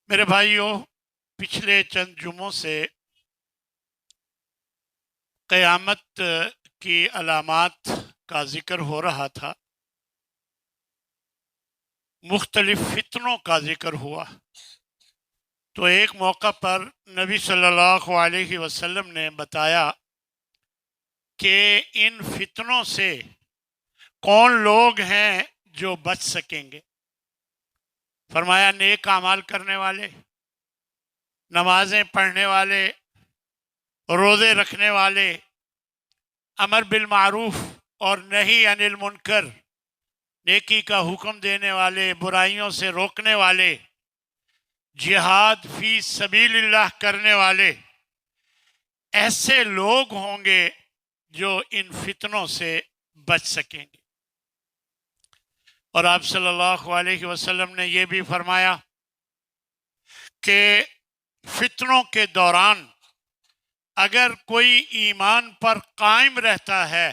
میرے بھائیوں، پچھلے چند جمعوں سے قیامت کی علامات کا ذکر ہو رہا تھا، مختلف فتنوں کا ذکر ہوا۔ تو ایک موقع پر نبی صلی اللہ علیہ وسلم نے بتایا کہ ان فتنوں سے کون لوگ ہیں جو بچ سکیں گے۔ فرمایا نیک اعمال کرنے والے، نمازیں پڑھنے والے، روزے رکھنے والے، امر بالمعروف اور نہی عن المنکر، نیکی کا حکم دینے والے، برائیوں سے روکنے والے، جہاد فی سبیل اللہ کرنے والے، ایسے لوگ ہوں گے جو ان فتنوں سے بچ سکیں گے۔ اور آپ صلی اللہ علیہ وسلم نے یہ بھی فرمایا کہ فتنوں کے دوران اگر کوئی ایمان پر قائم رہتا ہے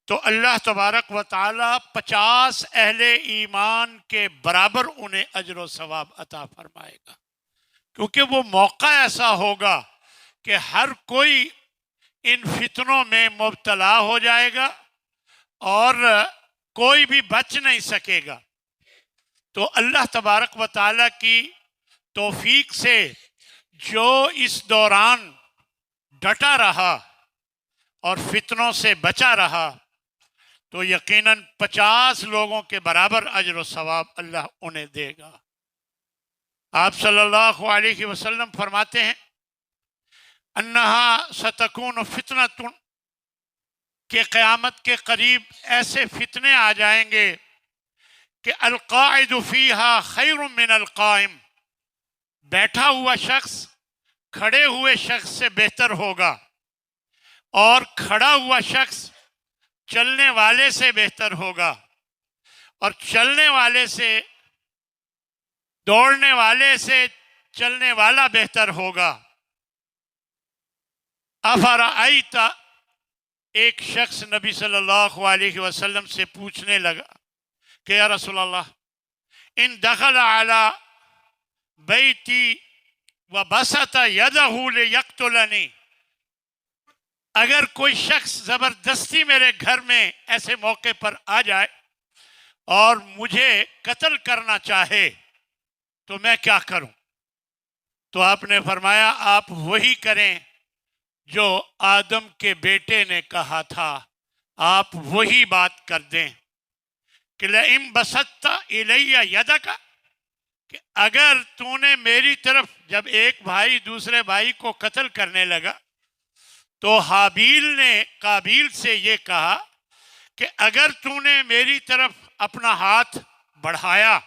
تو اللہ تبارک و تعالی 50 اہل ایمان کے برابر انہیں اجر و ثواب عطا فرمائے گا، کیونکہ وہ موقع ایسا ہوگا کہ ہر کوئی ان فتنوں میں مبتلا ہو جائے گا اور کوئی بھی بچ نہیں سکے گا۔ تو اللہ تبارک و تعالی کی توفیق سے جو اس دوران ڈٹا رہا اور فتنوں سے بچا رہا تو یقیناً 50 لوگوں کے برابر اجر و ثواب اللہ انہیں دے گا۔ آپ صلی اللہ علیہ وسلم فرماتے ہیں انہا ستکون فتنۃ، کہ قیامت کے قریب ایسے فتنے آ جائیں گے کہ القاعد فیہا خیر من القائم، بیٹھا ہوا شخص کھڑے ہوئے شخص سے بہتر ہوگا اور کھڑا ہوا شخص چلنے والے سے بہتر ہوگا اور چلنے والے سے، دوڑنے والے سے چلنے والا بہتر ہوگا۔ افرأیت، ایک شخص نبی صلی اللہ علیہ وسلم سے پوچھنے لگا کہ یا رسول اللہ، ان دخل علی بیتی وبسط یدہ لیقتلنی، اگر کوئی شخص زبردستی میرے گھر میں ایسے موقع پر آ جائے اور مجھے قتل کرنا چاہے تو میں کیا کروں؟ تو آپ نے فرمایا آپ وہی کریں جو آدم کے بیٹے نے کہا تھا، آپ وہی بات کر دیں کہ لئن بسطت الی یدک، کہ اگر تو نے میری طرف، جب ایک بھائی دوسرے بھائی کو قتل کرنے لگا تو حابیل نے قابیل سے یہ کہا کہ اگر تو نے میری طرف اپنا ہاتھ بڑھایا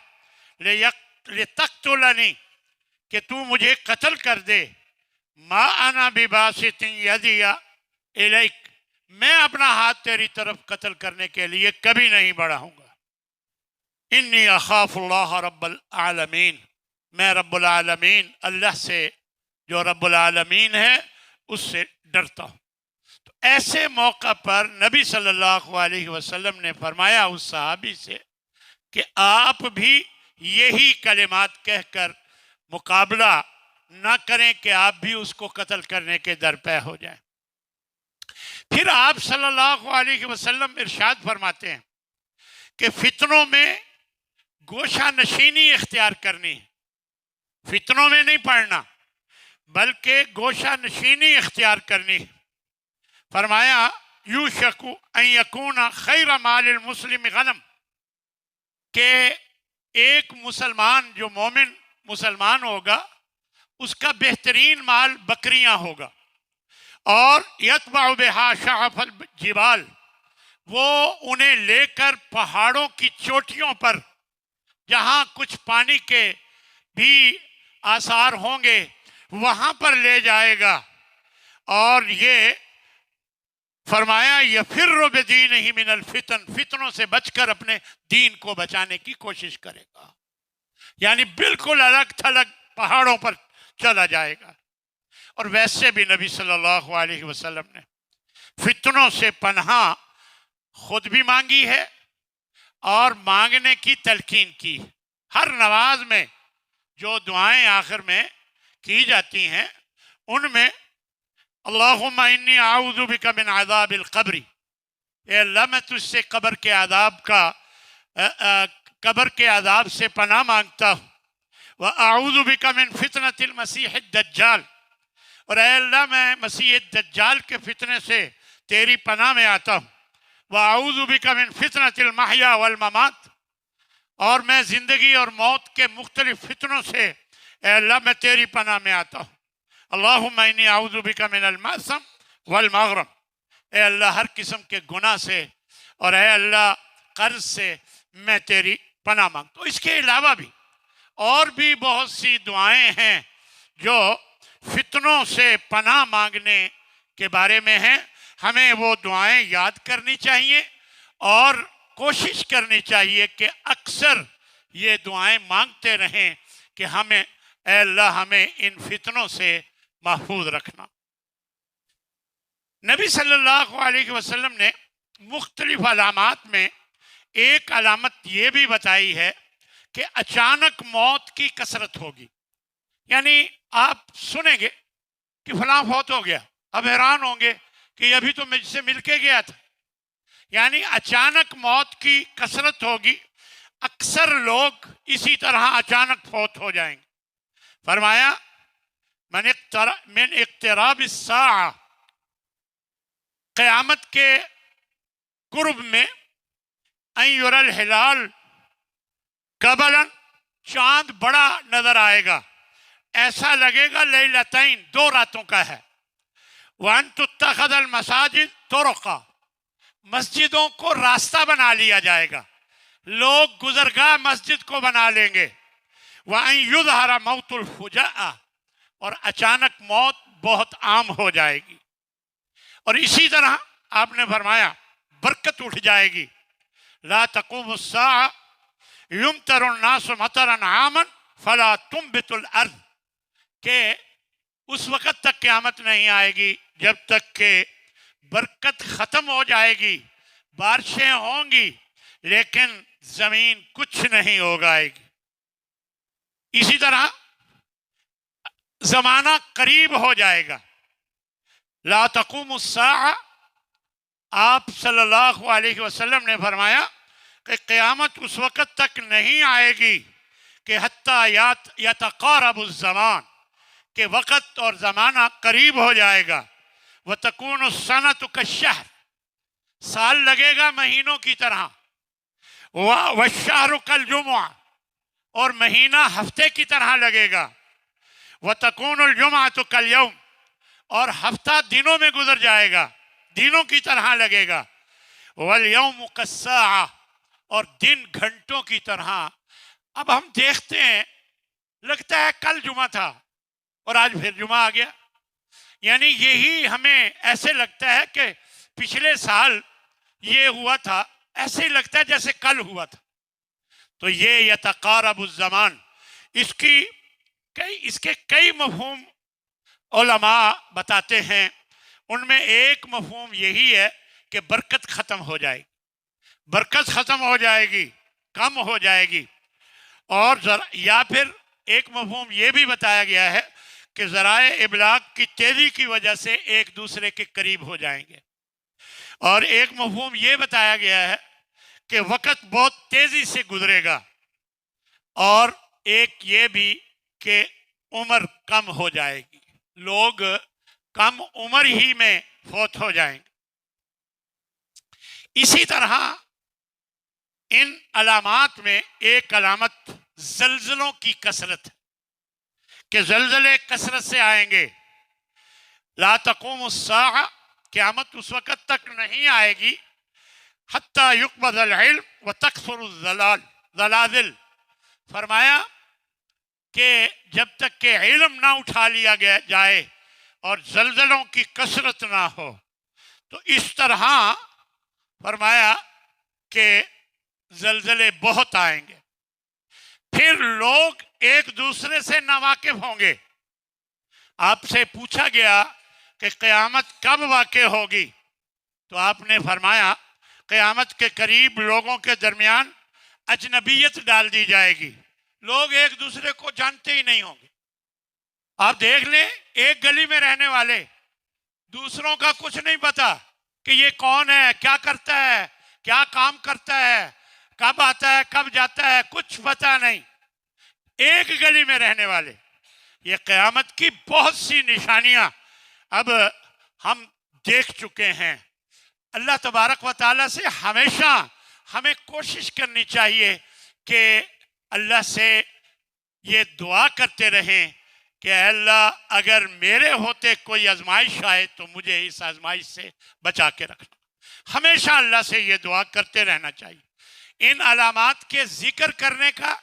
لتقتلنی، کہ تو مجھے قتل کر دے، ما انا بباسط یدی الیک، میں اپنا ہاتھ تیری طرف قتل کرنے کے لیے کبھی نہیں بڑھاؤں گا۔ انی اخاف اللہ رب العالمین، میں رب العالمین اللہ سے جو رب العالمین ہے اس سے ڈرتا ہوں۔ تو ایسے موقع پر نبی صلی اللہ علیہ وسلم نے فرمایا اس صحابی سے کہ آپ بھی یہی کلمات کہہ کر مقابلہ نہ کریں کہ آپ بھی اس کو قتل کرنے کے درپے ہو جائیں۔ پھر آپ صلی اللہ علیہ وسلم ارشاد فرماتے ہیں کہ فتنوں میں گوشہ نشینی اختیار کرنی، فتنوں میں نہیں پڑنا بلکہ گوشہ نشینی اختیار کرنی۔ فرمایا یوشک ان یکون خیر مال المسلم غنم، کہ ایک مسلمان جو مومن مسلمان ہوگا اس کا بہترین مال بکریاں ہوگا، اور یتبع بہا شعف الجبال، وہ انہیں لے کر پہاڑوں کی چوٹیوں پر جہاں کچھ پانی کے بھی آثار ہوں گے وہاں پر لے جائے گا، اور یہ فرمایا یفر بدینہ من الفتن، فتنوں سے بچ کر اپنے دین کو بچانے کی کوشش کرے گا، یعنی بالکل الگ تھلگ پہاڑوں پر چلا جائے گا۔ اور ویسے بھی نبی صلی اللہ علیہ وسلم نے فتنوں سے پناہ خود بھی مانگی ہے اور مانگنے کی تلقین کی۔ ہر نماز میں جو دعائیں آخر میں کی جاتی ہیں ان میں اللہم انی اعوذ بک من عذاب القبر، اے اللہ میں تجھ سے قبر کے عذاب سے پناہ مانگتا ہوں، وَأَعُوذُ بِكَ مِنْ فِتْنَةِ الْمَسِيحِ الدَّجَّالِ، اور اے اللہ میں مسیح دجال کے فتنے سے تیری پناہ میں آتا ہوں، وَأَعُوذُ بِكَ مِنْ فِتْنَةِ الْمَحْيَا وَالْمَمَاتِ، اور میں زندگی اور موت کے مختلف فتنوں سے اے اللہ میں تیری پناہ میں آتا ہوں، اللہم انی اعوذ بک من المأثم والمغرم، اے اللہ ہر قسم کے گناہ سے اور اے اللہ قرض سے میں تیری پناہ مانگتا ہوں۔ اس کے علاوہ بھی اور بھی بہت سی دعائیں ہیں جو فتنوں سے پناہ مانگنے کے بارے میں ہیں، ہمیں وہ دعائیں یاد کرنی چاہیے اور کوشش کرنی چاہیے کہ اکثر یہ دعائیں مانگتے رہیں کہ اے اللہ ہمیں ان فتنوں سے محفوظ رکھنا۔ نبی صلی اللہ علیہ وسلم نے مختلف علامات میں ایک علامت یہ بھی بتائی ہے کہ اچانک موت کی کثرت ہوگی، یعنی آپ سنیں گے کہ فلاں فوت ہو گیا، اب حیران ہوں گے کہ ابھی تو مجھ سے مل کے گیا تھا، یعنی اچانک موت کی کثرت ہوگی، اکثر لوگ اسی طرح اچانک فوت ہو جائیں گے۔ فرمایا من اقتراب الساعہ، قیامت کے قرب میں ان یری الہلال قبلا، چاند بڑا نظر آئے گا، ایسا لگے گا لیلتین، 2 راتوں کا ہے، وان تتخذ المساجد طرقا، مسجدوں کو راستہ بنا لیا جائے گا، لوگ گزرگاہ مسجد کو بنا لیں گے، وان یظہر موت الفجاء، اور اچانک موت بہت عام ہو جائے گی، اور اسی طرح آپ نے فرمایا برکت اٹھ جائے گی، لا تقوم الساعہ یمطر الناس مطرا عاما فلا تنبت الارض، کہ اس وقت تک قیامت نہیں آئے گی جب تک کہ برکت ختم ہو جائے گی، بارشیں ہوں گی لیکن زمین کچھ نہیں اگائے گی۔ اسی طرح زمانہ قریب ہو جائے گا، لا تقوم الساعہ، آپ صلی اللہ علیہ وسلم نے فرمایا کہ قیامت اس وقت تک نہیں آئے گی کہ حتیٰ یتقارب الزمان، کہ وقت اور زمانہ قریب ہو جائے گا، وتکون السنۃ کالشہر، سال لگے گا مہینوں کی طرح، والشہر کالجمعہ، اور مہینہ ہفتے کی طرح لگے گا، وتکون الجمعۃ کالیوم، اور ہفتہ دنوں میں گزر جائے گا، دنوں کی طرح لگے گا، والیوم کالساعہ، اور دن گھنٹوں کی طرح۔ اب ہم دیکھتے ہیں لگتا ہے کل جمعہ تھا اور آج پھر جمعہ آ گیا، یعنی یہی ہمیں ایسے لگتا ہے کہ پچھلے سال یہ ہوا تھا، ایسے ہی لگتا ہے جیسے کل ہوا تھا۔ تو یہ یتقارب الزمان، اس کے کئی مفہوم علماء بتاتے ہیں، ان میں ایک مفہوم یہی ہے کہ برکت ختم ہو جائے گی، برکت ختم ہو جائے گی، کم ہو جائے گی، اور یا پھر ایک مفہوم یہ بھی بتایا گیا ہے کہ ذرائع ابلاغ کی تیزی کی وجہ سے ایک دوسرے کے قریب ہو جائیں گے، اور ایک مفہوم یہ بتایا گیا ہے کہ وقت بہت تیزی سے گزرے گا، اور ایک یہ بھی کہ عمر کم ہو جائے گی، لوگ کم عمر ہی میں فوت ہو جائیں گے۔ اسی طرح ان علامات میں ایک علامت زلزلوں کی کثرت ہے کہ زلزلے کثرت سے آئیں گے، لا تقوم الساعہ، قیامت اس وقت تک نہیں آئے گی حتی یقبض العلم وتکثر الزلازل، فرمایا کہ جب تک کہ علم نہ اٹھا لیا جائے اور زلزلوں کی کثرت نہ ہو، تو اس طرح فرمایا کہ زلزلے بہت آئیں گے، پھر لوگ ایک دوسرے سے ناواقف ہوں گے۔ آپ سے پوچھا گیا کہ قیامت کب واقع ہوگی، تو آپ نے فرمایا قیامت کے قریب لوگوں کے درمیان اجنبیت ڈال دی جائے گی، لوگ ایک دوسرے کو جانتے ہی نہیں ہوں گے. آپ دیکھ لیں ایک گلی میں رہنے والے دوسروں کا کچھ نہیں پتا کہ یہ کون ہے, کیا کرتا ہے, کیا کام کرتا ہے, کب آتا ہے, کب جاتا ہے, کچھ پتا نہیں. ایک گلی میں رہنے والے. یہ قیامت کی بہت سی نشانیاں اب ہم دیکھ چکے ہیں. اللہ تبارک و تعالیٰ سے ہمیشہ ہمیں کوشش کرنی چاہیے کہ اللہ سے یہ دعا کرتے رہیں کہ اے اللہ اگر میرے ہوتے کوئی آزمائش آئے تو مجھے اس آزمائش سے بچا کے رکھنا. ہمیشہ اللہ سے یہ دعا کرتے رہنا چاہیے. ان علامات کے ذکر کرنے کا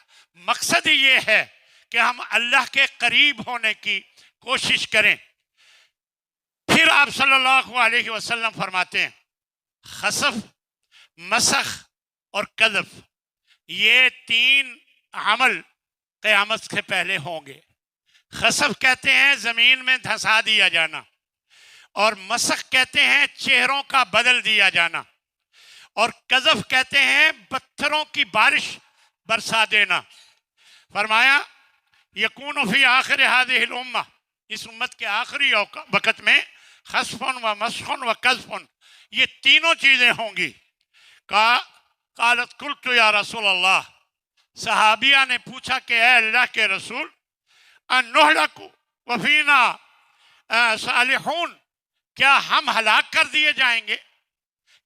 مقصد ہی یہ ہے کہ ہم اللہ کے قریب ہونے کی کوشش کریں. پھر آپ صلی اللہ علیہ وسلم فرماتے ہیں خسف, مسخ اور قذف یہ 3 عمل قیامت سے پہلے ہوں گے. خسف کہتے ہیں زمین میں دھسا دیا جانا, اور مسخ کہتے ہیں چہروں کا بدل دیا جانا, اور قذف کہتے ہیں پتھروں کی بارش برسا دینا. فرمایا یکون فی آخر هذه الامہ, اس امت کے آخری وقت میں خسف و مسخ و قذف یہ تینوں چیزیں ہوں گی. قالت قلت یا رسول اللہ, صحابیہ نے پوچھا کہ اے اللہ کے رسول ان نہلک وفینا صالحون, کیا ہم ہلاک کر دیے جائیں گے,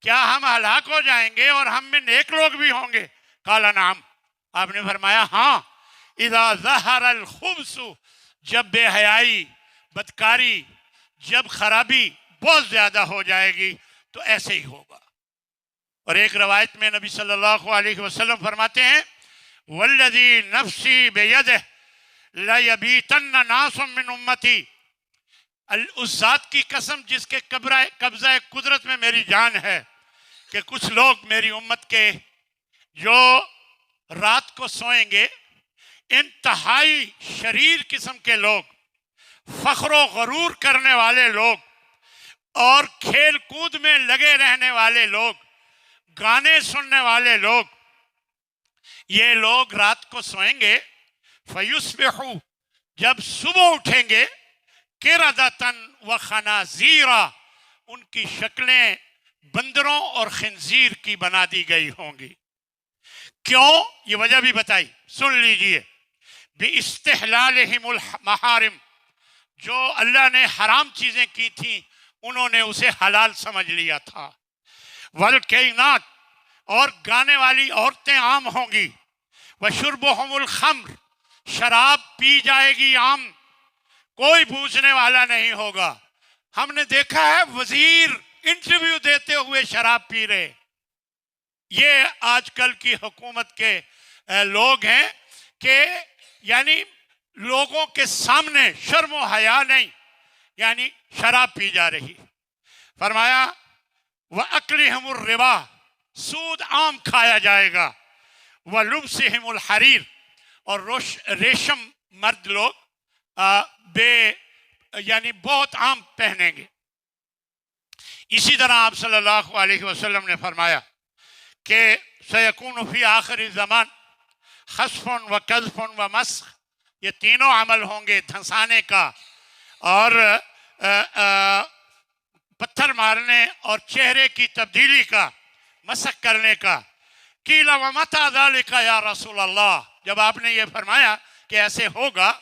کیا ہم ہلاک ہو جائیں گے اور ہم میں نیک لوگ بھی ہوں گے؟ قال نعم, آپ نے فرمایا ہاں. اذا ظہر الخبث, جب بے حیائی, بدکاری, جب خرابی بہت زیادہ ہو جائے گی تو ایسے ہی ہوگا. اور ایک روایت میں نبی صلی اللہ علیہ وسلم فرماتے ہیں والذی نفسی بیدہ لیبیتن ناس من امتی, اس ذات کی قسم جس کے قبضہ قدرت میں میری جان ہے کہ کچھ لوگ میری امت کے جو رات کو سوئیں گے, انتہائی شریر قسم کے لوگ, فخر و غرور کرنے والے لوگ, اور کھیل کود میں لگے رہنے والے لوگ, گانے سننے والے لوگ, یہ لوگ رات کو سوئیں گے. فیصبحوا, جب صبح اٹھیں گے, قردۃ و خنازیرا, ان کی شکلیں بندروں اور خنزیر کی بنا دی گئی ہوں گی. کیوں؟ یہ وجہ بھی بتائی, سن لیجئے. باستحلالہم المحارم, جو اللہ نے حرام چیزیں کی تھیں انہوں نے اسے حلال سمجھ لیا تھا. والکینات, اور گانے والی عورتیں عام ہوں گی. وشربہم الخمر, شراب پی جائے گی عام, کوئی پوچھنے والا نہیں ہوگا. ہم نے دیکھا ہے وزیر انٹرویو دیتے ہوئے شراب پی رہے. یہ آج کل کی حکومت کے لوگ ہیں کہ یعنی لوگوں کے سامنے شرم و حیا نہیں, یعنی شراب پی جا رہی. فرمایا وَأَكْلِهِمُ الرِّبَا, سود عام کھایا جائے گا. وَلُبْسِهِمُ الْحَرِيرِ, اور ریشم مرد لوگ یعنی بہت عام پہنیں گے. اسی طرح آپ صلی اللہ علیہ وسلم نے فرمایا کہ سیکون فی آخر الزمان خسف و قذف و مسخ, یہ تینوں عمل ہوں گے, دھنسانے کا اور پتھر مارنے اور چہرے کی تبدیلی کا, مسخ کرنے کا. قیل ومتی ذلک یا رسول اللہ, جب آپ نے یہ فرمایا کہ ایسے ہوگا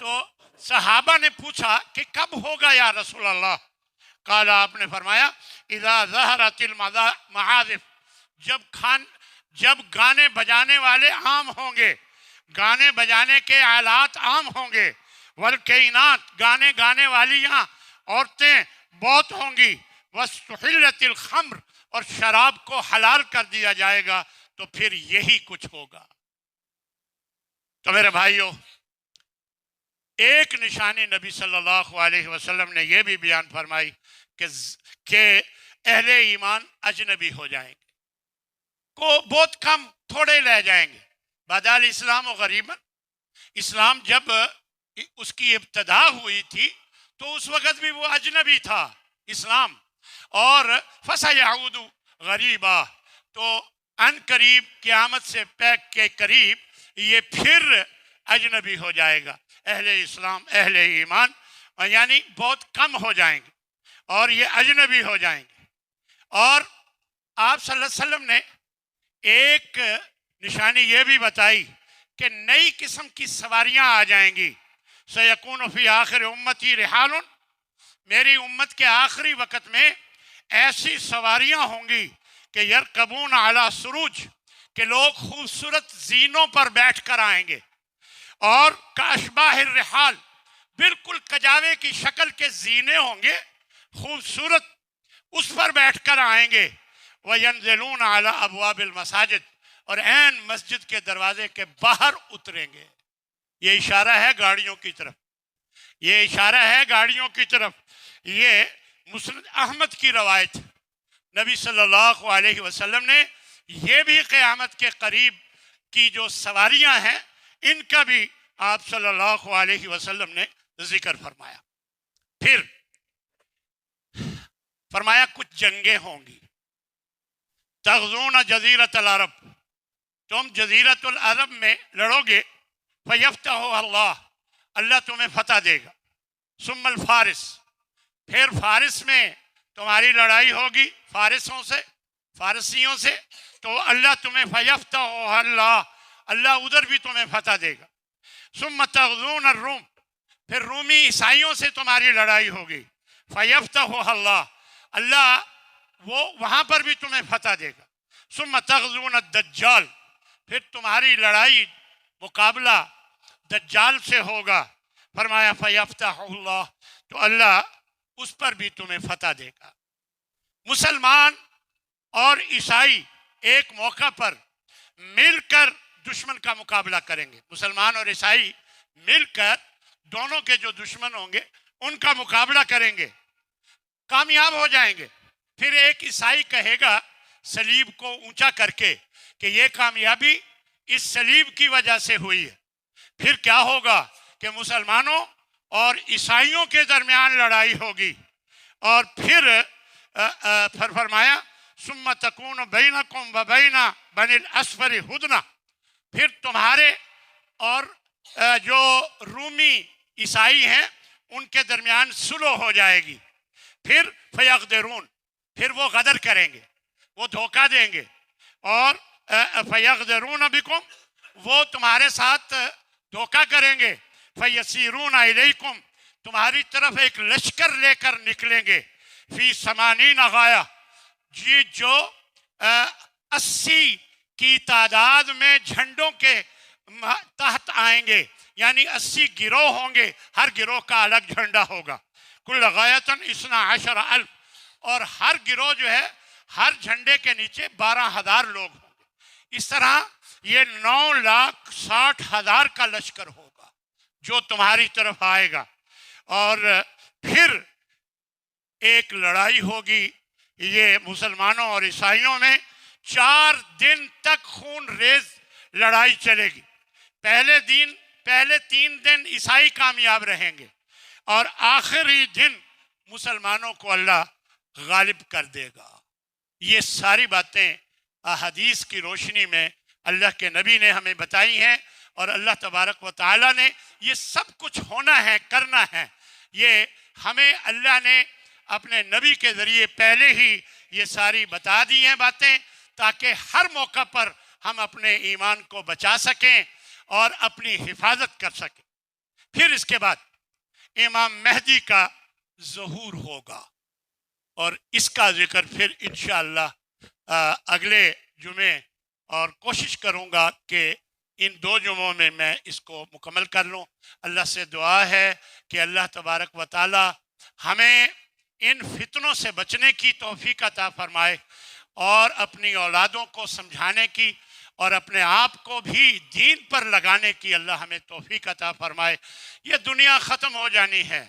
تو صحابہ نے پوچھا کہ کب ہوگا یا رسول اللہ؟ قال, آپ نے فرمایا اذا ظہرت المعازف, جب گانے بجانے والے عام ہوں گے, گانے بجانے کے آلات عام ہوں گے. والکینات, گانے والیاں عورتیں بہت ہوں گی. واستحلت الخمر, اور شراب کو حلال کر دیا جائے گا, تو پھر یہی کچھ ہوگا. تو میرے بھائیوں, ایک نشانی نبی صلی اللہ علیہ وسلم نے یہ بھی بیان فرمائی کہ اہل ایمان اجنبی ہو جائیں گے, کو بہت کم, تھوڑے رہ جائیں گے. بدا الاسلام و غریباً, اسلام جب اس کی ابتدا ہوئی تھی تو اس وقت بھی وہ اجنبی تھا اسلام. اور فَسَيَعُودُ غریبا, تو ان قریب قیامت سے پیک کے قریب یہ پھر اجنبی ہو جائے گا، اہل اسلام اہل ایمان یعنی بہت کم ہو جائیں گے اور یہ اجنبی ہو جائیں گے۔ اور آپ صلی اللہ علیہ وسلم نے ایک نشانی یہ بھی بتائی کہ نئی قسم کی سواریاں آ جائیں گی، سیکون فی آخر امتی رحال، میری امت کے آخری وقت میں ایسی سواریاں ہوں گی کہ یرکبون علی سروج، کہ لوگ خوبصورت زینوں پر بیٹھ کر آئیں گے، اور کاشباہ الرحال، بالکل کجاوے کی شکل کے زینے ہوں گے خوبصورت، اس پر بیٹھ کر آئیں گے۔ وَيَنزِلُونَ عَلَىٰ أَبْوَابِ الْمَسَاجِدِ، اور عین مسجد کے دروازے کے باہر اتریں گے۔ یہ اشارہ ہے گاڑیوں کی طرف، یہ اشارہ ہے گاڑیوں کی طرف۔ یہ مسند احمد کی روایت، نبی صلی اللہ علیہ وسلم نے یہ بھی قیامت کے قریب کی جو سواریاں ہیں ان کا بھی آپ صلی اللہ علیہ وسلم نے ذکر فرمایا۔ پھر فرمایا کچھ جنگیں ہوں گی، تغزون جزیرۃ العرب، تم جزیرۃ العرب میں لڑو گے، فیفتح اللہ، اللہ تمہیں فتح دے گا، ثم الفارس، پھر فارس میں تمہاری لڑائی ہوگی فارسوں سے، فارسیوں سے، تو اللہ تمہیں فیفتح اللہ، اللہ ادھر بھی تمہیں فتح دے گا، ثم تغزون الروم، پھر رومی عیسائیوں سے تمہاری لڑائی ہوگی، فیفتح اللہ، اللہ وہ وہاں پر بھی تمہیں فتح دے گا، ثم تغزون الدجال، پھر تمہاری لڑائی مقابلہ دجال سے ہوگا، فرمایا فیفتح اللہ، تو اللہ اس پر بھی تمہیں فتح دے گا۔ مسلمان اور عیسائی ایک موقع پر مل کر دشمن کا مقابلہ کریں گے، مسلمان اور عیسائی مل کر دونوں کے جو دشمن ہوں گے ان کا مقابلہ کریں گے، کامیاب ہو جائیں گے۔ پھر ایک عیسائی کہے گا صلیب کو اونچا کر کے کہ یہ کامیابی اس صلیب کی وجہ سے ہوئی ہے۔ پھر کیا ہوگا کہ مسلمانوں اور عیسائیوں کے درمیان لڑائی ہوگی، اور پھر فرمایا ثم تکون بینکم و بین بنی الاسفر ہدنہ، پھر تمہارے اور جو رومی عیسائی ہیں ان کے درمیان صلح ہو جائے گی۔ پھر فیغدرون، پھر وہ غدر کریں گے، وہ دھوکہ دیں گے، اور فیغدرون بکم، وہ تمہارے ساتھ دھوکہ کریں گے، فیسیرون الیکم، تمہاری طرف ایک لشکر لے کر نکلیں گے، فی 80 غایہ، جی جو 80 کی تعداد میں جھنڈوں کے تحت آئیں گے، یعنی 80 گروہ ہوں گے، ہر گروہ کا الگ جھنڈا ہوگا، کل غایتاً 12,000، اور ہر گروہ جو ہے ہر جھنڈے کے نیچے 12,000 لوگ ہوں گے۔ اس طرح یہ 9,60,000 کا لشکر ہوگا جو تمہاری طرف آئے گا، اور پھر ایک لڑائی ہوگی یہ مسلمانوں اور عیسائیوں میں، 4 دن تک خون ریز لڑائی چلے گی۔ پہلے 3 دن عیسائی کامیاب رہیں گے، اور آخری دن مسلمانوں کو اللہ غالب کر دے گا۔ یہ ساری باتیں احادیث کی روشنی میں اللہ کے نبی نے ہمیں بتائی ہیں، اور اللہ تبارک و تعالیٰ نے یہ سب کچھ ہونا ہے، کرنا ہے، یہ ہمیں اللہ نے اپنے نبی کے ذریعے پہلے ہی یہ ساری بتا دی ہیں باتیں، تاکہ ہر موقع پر ہم اپنے ایمان کو بچا سکیں اور اپنی حفاظت کر سکیں۔ پھر اس کے بعد امام مہدی کا ظہور ہوگا، اور اس کا ذکر پھر انشاءاللہ اگلے جمعے، اور کوشش کروں گا کہ ان 2 جمعوں میں میں اس کو مکمل کر لوں۔ اللہ سے دعا ہے کہ اللہ تبارک و تعالی ہمیں ان فتنوں سے بچنے کی توفیق عطا فرمائے، اور اپنی اولادوں کو سمجھانے کی اور اپنے آپ کو بھی دین پر لگانے کی اللہ ہمیں توفیق عطا فرمائے۔ یہ دنیا ختم ہو جانی ہے،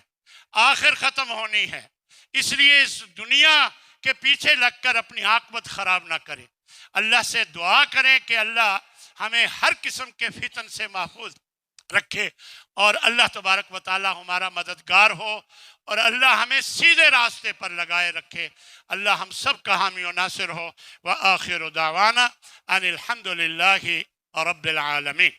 آخر ختم ہونی ہے، اس لیے اس دنیا کے پیچھے لگ کر اپنی عاقبت خراب نہ کریں۔ اللہ سے دعا کریں کہ اللہ ہمیں ہر قسم کے فتن سے محفوظ رکھے، اور اللہ تبارک و تعالی ہمارا مددگار ہو، اور اللہ ہمیں سیدھے راستے پر لگائے رکھے۔ اللہ ہم سب کا حامی و ناصر ہو۔ وآخر دعوانا ان الحمد للہ رب العالمین۔